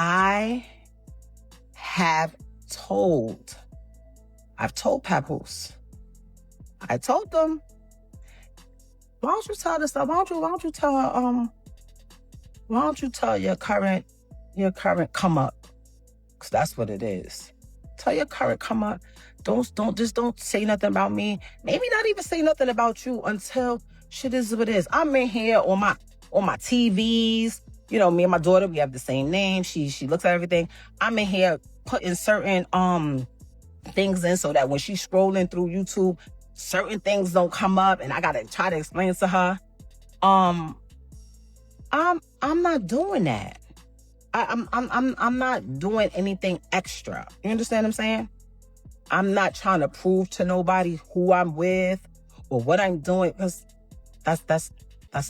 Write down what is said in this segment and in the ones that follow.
I've told Papoose. I told them, why don't you tell this stuff? Why don't you tell your current come up? Because that's what it is. Tell your current come up. Don't say nothing about me. Maybe not even say nothing about you until shit is what it is. I'm in here on my TVs. You know, me and my daughter, we have the same name. She looks at everything. I'm in here putting certain things in so that when she's scrolling through YouTube, certain things don't come up, and I gotta try to explain to her. I'm not doing that. I'm not doing anything extra. You understand what I'm saying? I'm not trying to prove to nobody who I'm with or what I'm doing, because that's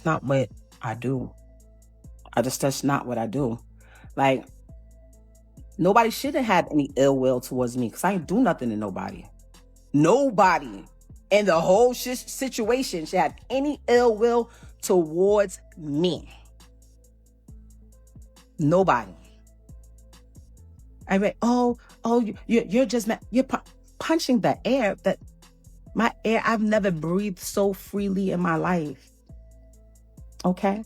not what I do. That's not what I do. Like, nobody shouldn't have any ill will towards me, because I ain't do nothing to nobody. Nobody in the whole situation should have any ill will towards me. Nobody. I mean, you're just mad. You're punching the air. That my air. I've never breathed so freely in my life. Okay.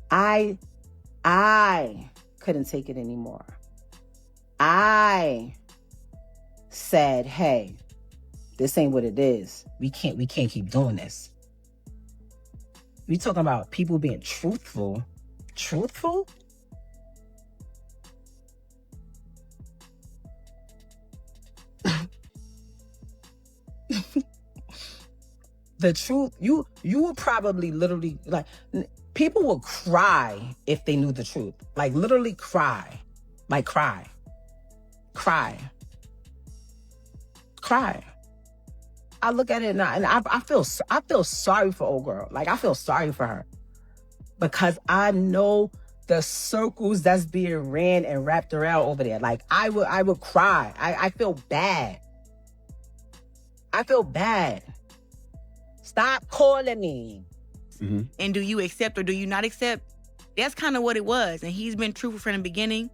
I couldn't take it anymore. I said, hey, this ain't what it is. We can't keep doing this. We talking about people being truthful. Truthful? The truth, you will probably literally, like, people will cry if they knew the truth. Like, literally cry. Like, cry. I look at it now and I feel sorry for old girl. Like, I feel sorry for her, because I know the circles that's being ran and wrapped around over there. Like, I would cry. I feel bad. Stop calling me. Mm-hmm. And do you accept or do you not accept? That's kind of what it was. And he's been truthful from the beginning.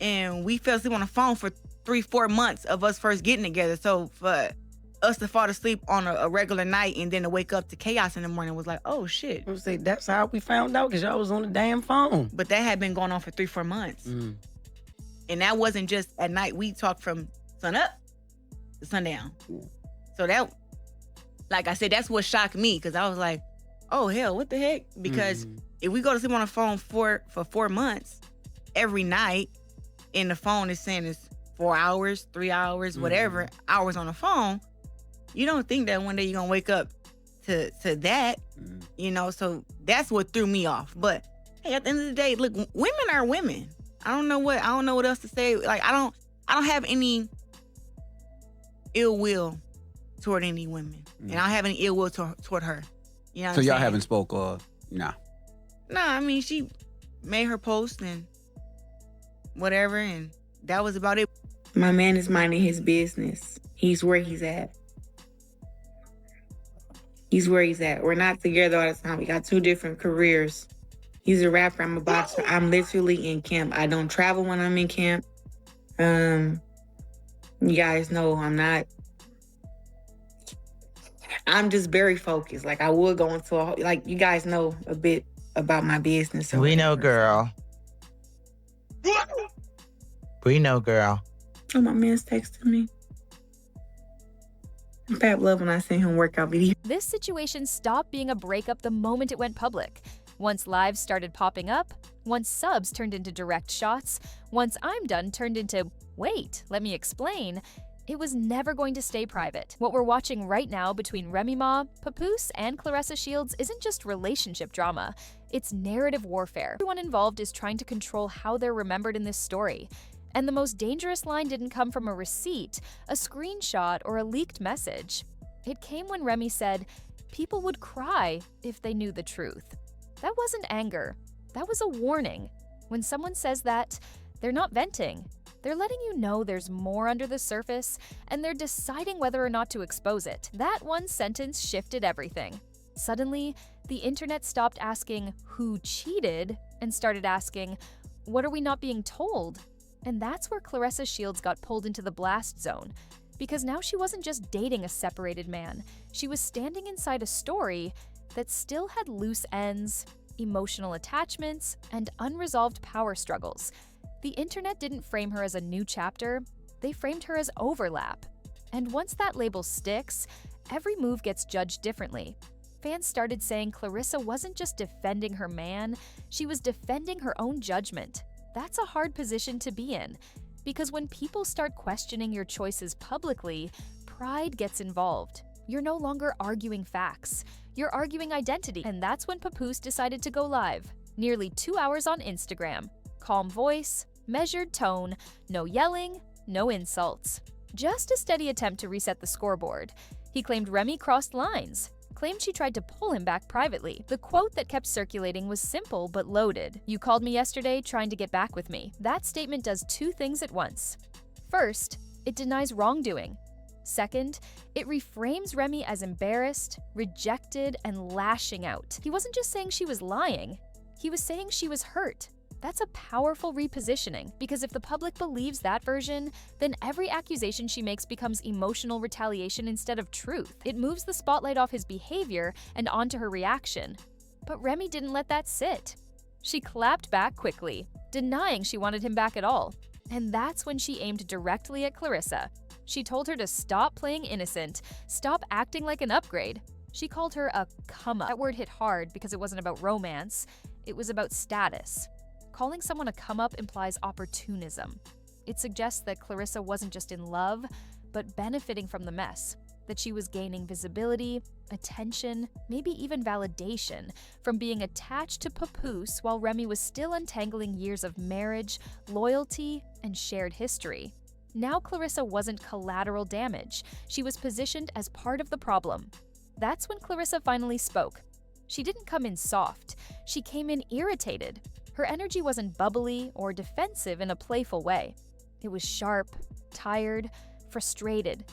And we fell asleep on the phone for 3-4 months of us first getting together. So for us to fall asleep on a regular night and then to wake up to chaos in the morning was like, oh, shit. I would say that's how we found out, because y'all was on the damn phone. But that had been going on for 3-4 months. Mm. And that wasn't just at night. We talked from sun up to sundown. Yeah. So that, like I said, that's what shocked me, because I was like, oh, hell, what the heck? Because if we go to sleep on the phone for 4 months, every night, and the phone is saying it's 4 hours, 3 hours, whatever, hours on the phone, you don't think that one day you're going to wake up to that, you know? So that's what threw me off. But hey, at the end of the day, look, women are women. I don't know what else to say. Like, I don't have any ill will toward any women. And I don't have any ill will toward her. You know what So I'm y'all saying? haven't spoke nah. Nah, I mean, she made her post and whatever, and that was about it. My man is minding his business. He's where he's at. We're not together all the time. We got 2 different careers. He's a rapper. I'm a boxer. I'm literally in camp. I don't travel when I'm in camp. You guys know I'm just very focused. Like, I would go into like, you guys know a bit about my business. We know, girl. We know, girl. Oh, my man's texting me. In fact, love when I seen him workout video. This situation stopped being a breakup the moment it went public. Once lives started popping up, once subs turned into direct shots, once I'm done turned into, wait, let me explain, it was never going to stay private. What we're watching right now between Remy Ma, Papoose, and Claressa Shields isn't just relationship drama, it's narrative warfare. Everyone involved is trying to control how they're remembered in this story. And the most dangerous line didn't come from a receipt, a screenshot, or a leaked message. It came when Remy said, people would cry if they knew the truth. That wasn't anger. That was a warning. When someone says that, they're not venting. They're letting you know there's more under the surface, and they're deciding whether or not to expose it. That one sentence shifted everything. Suddenly, the internet stopped asking who cheated and started asking, what are we not being told? And that's where Claressa Shields got pulled into the blast zone. Because now she wasn't just dating a separated man, she was standing inside a story that still had loose ends, emotional attachments, and unresolved power struggles. The internet didn't frame her as a new chapter, they framed her as overlap. And once that label sticks, every move gets judged differently. Fans started saying Clarissa wasn't just defending her man, she was defending her own judgment. That's a hard position to be in, because when people start questioning your choices publicly, pride gets involved. You're no longer arguing facts, you're arguing identity. And that's when Papoose decided to go live. Nearly 2 hours on Instagram. Calm voice, measured tone, no yelling, no insults. Just a steady attempt to reset the scoreboard. He claimed Remy crossed lines, claimed she tried to pull him back privately. The quote that kept circulating was simple but loaded. You called me yesterday trying to get back with me. That statement does two things at once. First, it denies wrongdoing. Second, it reframes Remy as embarrassed, rejected, and lashing out. He wasn't just saying she was lying, he was saying she was hurt. That's a powerful repositioning, because if the public believes that version, then every accusation she makes becomes emotional retaliation instead of truth. It moves the spotlight off his behavior and onto her reaction. But Remy didn't let that sit. She clapped back quickly, denying she wanted him back at all. And that's when she aimed directly at Clarissa. She told her to stop playing innocent, stop acting like an upgrade. She called her a come-up. That word hit hard because it wasn't about romance, it was about status. Calling someone a come-up implies opportunism. It suggests that Clarissa wasn't just in love, but benefiting from the mess, that she was gaining visibility, attention, maybe even validation from being attached to Papoose while Remy was still untangling years of marriage, loyalty, and shared history. Now Clarissa wasn't collateral damage. She was positioned as part of the problem. That's when Clarissa finally spoke. She didn't come in soft. She came in irritated. Her energy wasn't bubbly or defensive in a playful way. It was sharp, tired, frustrated.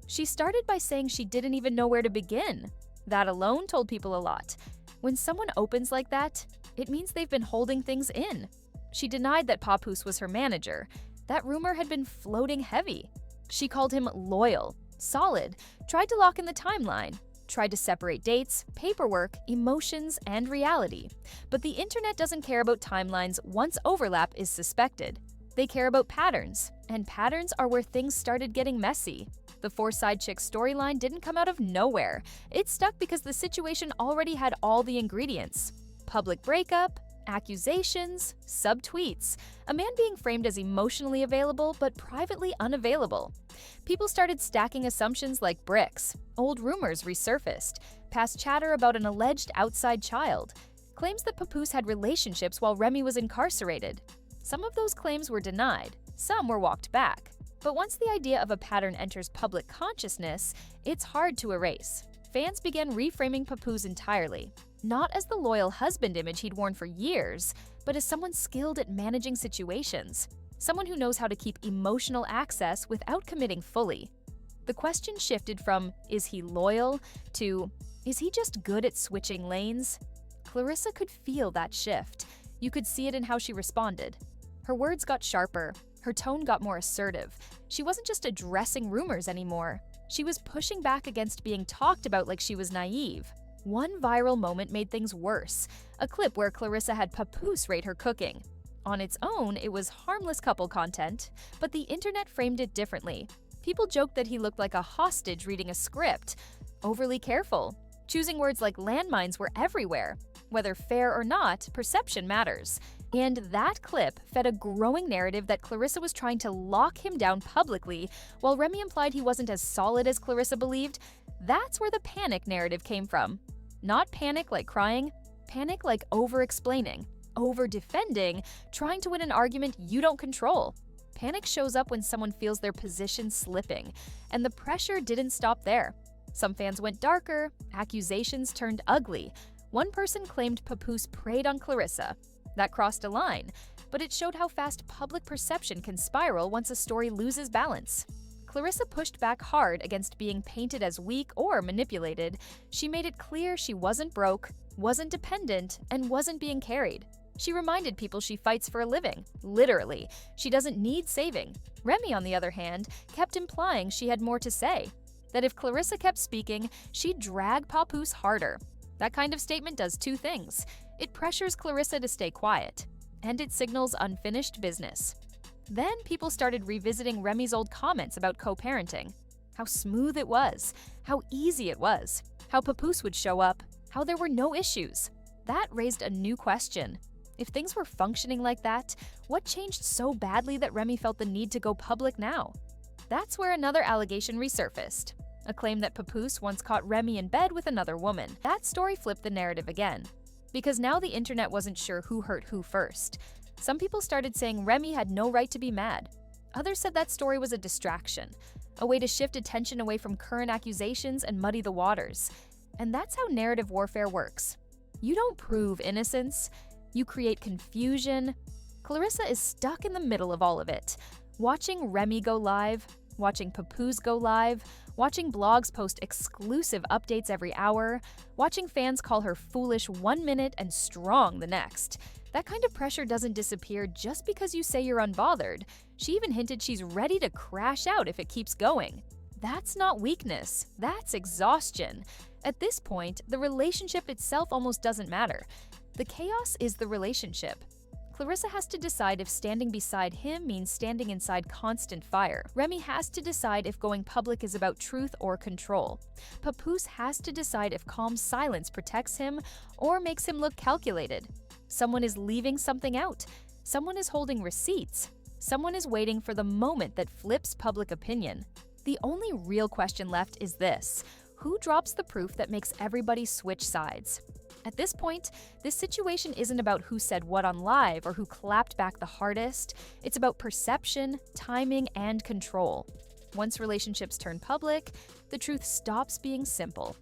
She started by saying she didn't even know where to begin. That alone told people a lot. When someone opens like that, it means they've been holding things in. She denied that Papoose was her manager. That rumor had been floating heavy. She called him loyal, solid, tried to lock in the timeline, tried to separate dates, paperwork, emotions, and reality. But the internet doesn't care about timelines once overlap is suspected. They care about patterns, and patterns are where things started getting messy. The four-side chick storyline didn't come out of nowhere. It stuck because the situation already had all the ingredients. Public breakup, accusations, subtweets, a man being framed as emotionally available but privately unavailable. People started stacking assumptions like bricks. Old rumors resurfaced, past chatter about an alleged outside child, claims that Papoose had relationships while Remy was incarcerated. Some of those claims were denied, some were walked back. But once the idea of a pattern enters public consciousness, it's hard to erase. Fans began reframing Papoose entirely, not as the loyal husband image he'd worn for years, but as someone skilled at managing situations, someone who knows how to keep emotional access without committing fully. The question shifted from, is he loyal, to, is he just good at switching lanes? Clarissa could feel that shift. You could see it in how she responded. Her words got sharper, her tone got more assertive. She wasn't just addressing rumors anymore. She was pushing back against being talked about like she was naive. One viral moment made things worse, a clip where Clarissa had Papoose rate her cooking. On its own, it was harmless couple content, but the internet framed it differently. People joked that he looked like a hostage reading a script, overly careful. Choosing words like landmines were everywhere. Whether fair or not, perception matters. And that clip fed a growing narrative that Clarissa was trying to lock him down publicly, while Remy implied he wasn't as solid as Clarissa believed. That's where the panic narrative came from. Not panic like crying, panic like over-explaining, over-defending, trying to win an argument you don't control. Panic shows up when someone feels their position slipping, and the pressure didn't stop there. Some fans went darker, accusations turned ugly. One person claimed Papoose preyed on Clarissa. That crossed a line, but it showed how fast public perception can spiral once a story loses balance. Clarissa pushed back hard against being painted as weak or manipulated. She made it clear she wasn't broke, wasn't dependent, and wasn't being carried. She reminded people she fights for a living. Literally, she doesn't need saving. Remy, on the other hand, kept implying she had more to say. That if Clarissa kept speaking, she'd drag Papoose harder. That kind of statement does two things. It pressures Clarissa to stay quiet, and it signals unfinished business. Then people started revisiting Remy's old comments about co-parenting. How smooth it was, how easy it was, how Papoose would show up, how there were no issues. That raised a new question. If things were functioning like that, what changed so badly that Remy felt the need to go public now? That's where another allegation resurfaced. A claim that Papoose once caught Remy in bed with another woman. That story flipped the narrative again, because now the internet wasn't sure who hurt who first. Some people started saying Remy had no right to be mad. Others said that story was a distraction, a way to shift attention away from current accusations and muddy the waters. And that's how narrative warfare works. You don't prove innocence, you create confusion. Clarissa is stuck in the middle of all of it, watching Remy go live, watching Papoose go live, watching blogs post exclusive updates every hour, watching fans call her foolish 1 minute and strong the next. That kind of pressure doesn't disappear just because you say you're unbothered. She even hinted she's ready to crash out if it keeps going. That's not weakness, that's exhaustion. At this point, the relationship itself almost doesn't matter. The chaos is the relationship. Clarissa has to decide if standing beside him means standing inside constant fire. Remy has to decide if going public is about truth or control. Papoose has to decide if calm silence protects him or makes him look calculated. Someone is leaving something out. Someone is holding receipts. Someone is waiting for the moment that flips public opinion. The only real question left is this: who drops the proof that makes everybody switch sides? At this point, this situation isn't about who said what on live or who clapped back the hardest. It's about perception, timing, and control. Once relationships turn public, the truth stops being simple.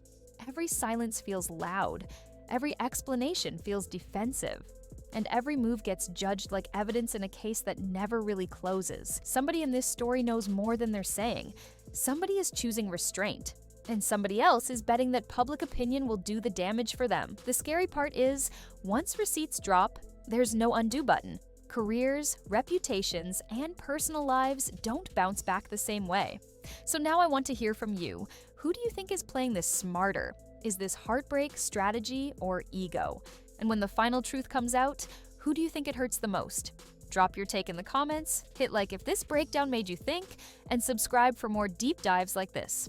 Every silence feels loud. Every explanation feels defensive. And every move gets judged like evidence in a case that never really closes. Somebody in this story knows more than they're saying. Somebody is choosing restraint. And somebody else is betting that public opinion will do the damage for them. The scary part is, once receipts drop, there's no undo button. Careers, reputations, and personal lives don't bounce back the same way. So now I want to hear from you. Who do you think is playing this smarter? Is this heartbreak, strategy, or ego? And when the final truth comes out, who do you think it hurts the most? Drop your take in the comments, hit like if this breakdown made you think, and subscribe for more deep dives like this.